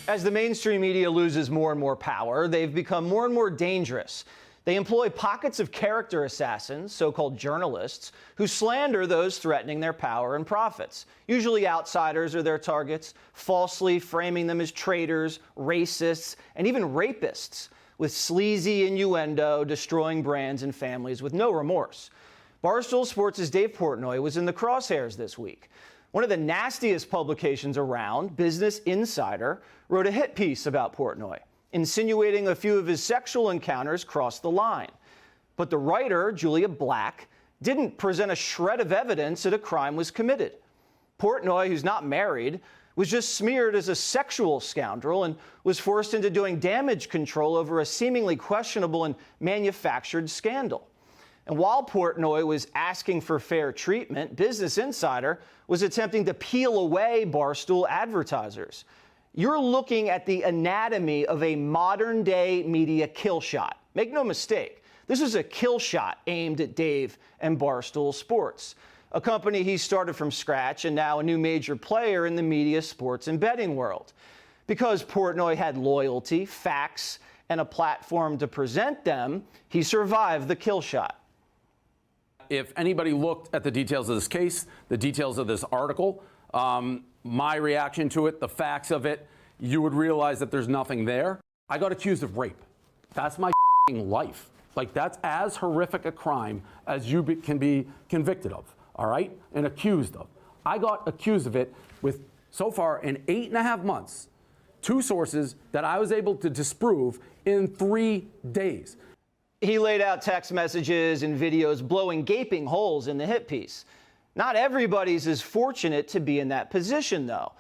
As the mainstream media loses more and more power, they've become more and more dangerous. They employ pockets of character assassins, so-called journalists, who slander those threatening their power and profits. Usually outsiders are their targets, falsely framing them as traitors, racists, and even rapists, with sleazy innuendo destroying brands and families with no remorse. Barstool Sports' Dave Portnoy was in the crosshairs this week. One of the nastiest publications around, Business Insider, wrote a hit piece about Portnoy, insinuating a few of his sexual encounters crossed the line. But the writer, Julia Black, didn't present a shred of evidence that a crime was committed. Portnoy, who's not married, was just smeared as a sexual scoundrel and was forced into doing damage control over a seemingly questionable and manufactured scandal. And while Portnoy was asking for fair treatment, Business Insider was attempting to peel away Barstool advertisers. You're looking at the anatomy of a modern-day media kill shot. Make no mistake, this is a kill shot aimed at Dave and Barstool Sports, a company he started from scratch and now a new major player in the media, sports, and betting world. Because Portnoy had loyalty, facts, and a platform to present them, he survived the kill shot. If anybody looked at the details of this case, the details of this article, my reaction to it, the facts of it, you would realize that there's nothing there. I got accused of rape. That's my life. Like, that's as horrific a crime as you can be convicted of, all right, and accused of. I got accused of it with, so far, in 8.5 months, 2 sources that I was able to disprove in 3 days. He laid out text messages and videos blowing gaping holes in the hit piece. Not everybody's as fortunate to be in that position, though,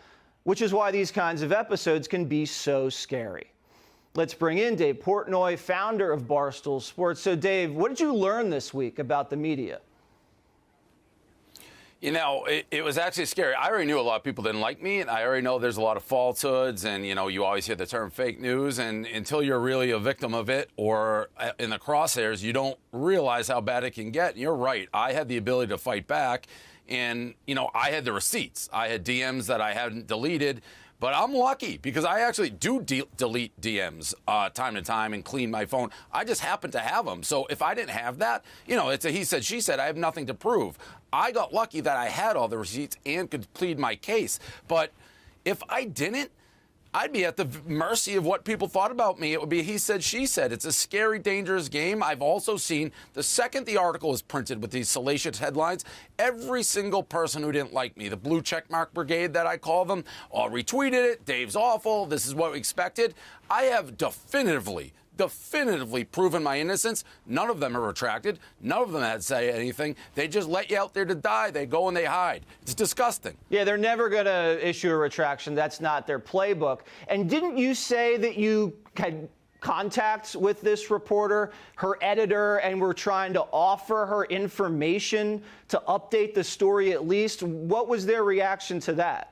which is why these kinds of episodes can be so scary. Let's bring in Dave Portnoy, founder of Barstool Sports. So, Dave, what did you learn this week about the media? You know, it was actually scary. I already knew a lot of people didn't like me, and I already know there's a lot of falsehoods, and, you know, you always hear the term fake news, and until you're really a victim of it or in the crosshairs, you don't realize how bad it can get. And you're right. I had the ability to fight back, and, you know, I had the receipts. I had DMs that I hadn't deleted, but I'm lucky because I actually do delete DMs time to time and clean my phone. I just happen to have them. So if I didn't have that, you know, it's a he said, she said. I have nothing to prove. I got lucky that I had all the receipts and could plead my case. But if I didn't, I'd be at the mercy of what people thought about me. It would be he said, she said. It's a scary, dangerous game. I've also seen the second the article was printed with these salacious headlines, every single person who didn't like me, the blue checkmark brigade that I call them, all retweeted it. Dave's awful. This is what we expected. I have definitively proven my innocence. None of them are retracted. None of them had to say anything. They just let you out there to die. They go and they hide. It's disgusting. Yeah, they're never going to issue a retraction. That's not their playbook. And didn't you say that you had contacts with this reporter, her editor, and were trying to offer her information to update the story at least? What was their reaction to that?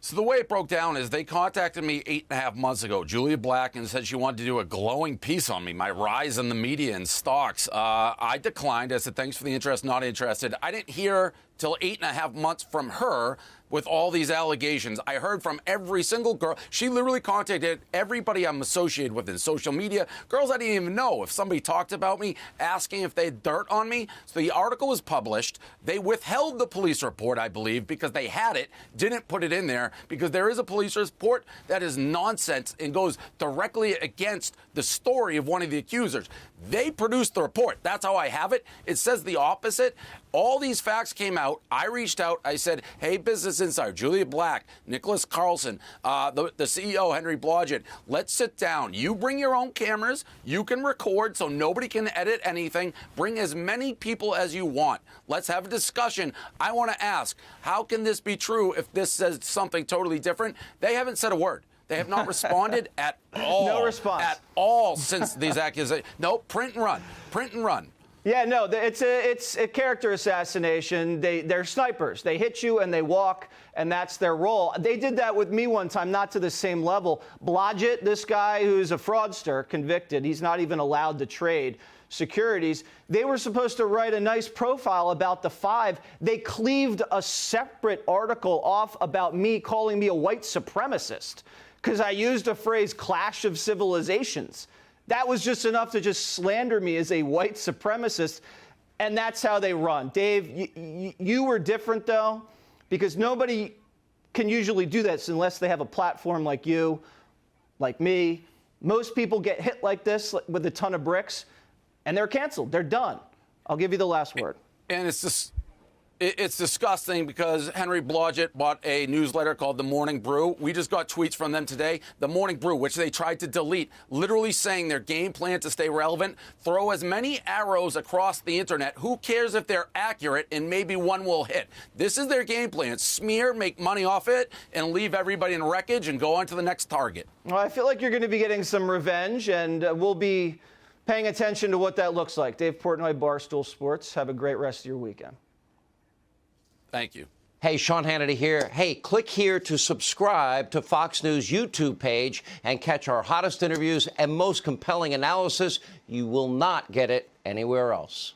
So the way it broke down is they contacted me 8.5 months ago, Julia Black, and said she wanted to do a glowing piece on me, my rise in the media and stocks. I declined. I said, thanks for the interest, not interested. I didn't hear till 8.5 months from her with all these allegations. I heard from every single girl. She literally contacted everybody I'm associated with in social media, girls I didn't even know. If somebody talked about me, asking if they had dirt on me. So the article was published. They withheld the police report, I believe, because they had it, didn't put it in there, because there is a police report that is nonsense and goes directly against the story of one of the accusers. They produced the report. That's how I have it. It says the opposite. All these facts came out. I reached out. I said, hey, Business Insider, Julia Black, Nicholas Carlson, the CEO, Henry Blodgett, let's sit down. You bring your own cameras. You can record so nobody can edit anything. Bring as many people as you want. Let's have a discussion. I want to ask, how can this be true if this says something totally different? They haven't said a word. They have not responded at all. No response. At all since these accusations. No, print and run. Print and run. Yeah, no, it's a character assassination. They're snipers. They hit you and they walk, and that's their role. They did that with me one time, not to the same level. Blodgett, this guy who's a fraudster, convicted, he's not even allowed to trade, Securities. They were supposed to write a nice profile about the five. They cleaved a separate article off about me, calling me a white supremacist because I used a phrase, clash of civilizations. That was just enough to just slander me as a white supremacist, and that's how they run. Dave, you were different, though, because nobody can usually do this unless they have a platform like you, like me. Most people get hit like this with a ton of bricks, and they're canceled. They're done. I'll give you the last word. And it's disgusting because Henry Blodgett bought a newsletter called The Morning Brew. We just got tweets from them today. The Morning Brew, which they tried to delete, literally saying their game plan to stay relevant, throw as many arrows across the internet. Who cares if they're accurate and maybe one will hit? This is their game plan. Smear, make money off it, and leave everybody in wreckage and go on to the next target. Well, I feel like you're going to be getting some revenge, and we'll be paying attention to what that looks like. Dave Portnoy, Barstool Sports. Have a great rest of your weekend. Thank you. Hey, Sean Hannity here. Hey, click here to subscribe to Fox News YouTube page and catch our hottest interviews and most compelling analysis. You will not get it anywhere else.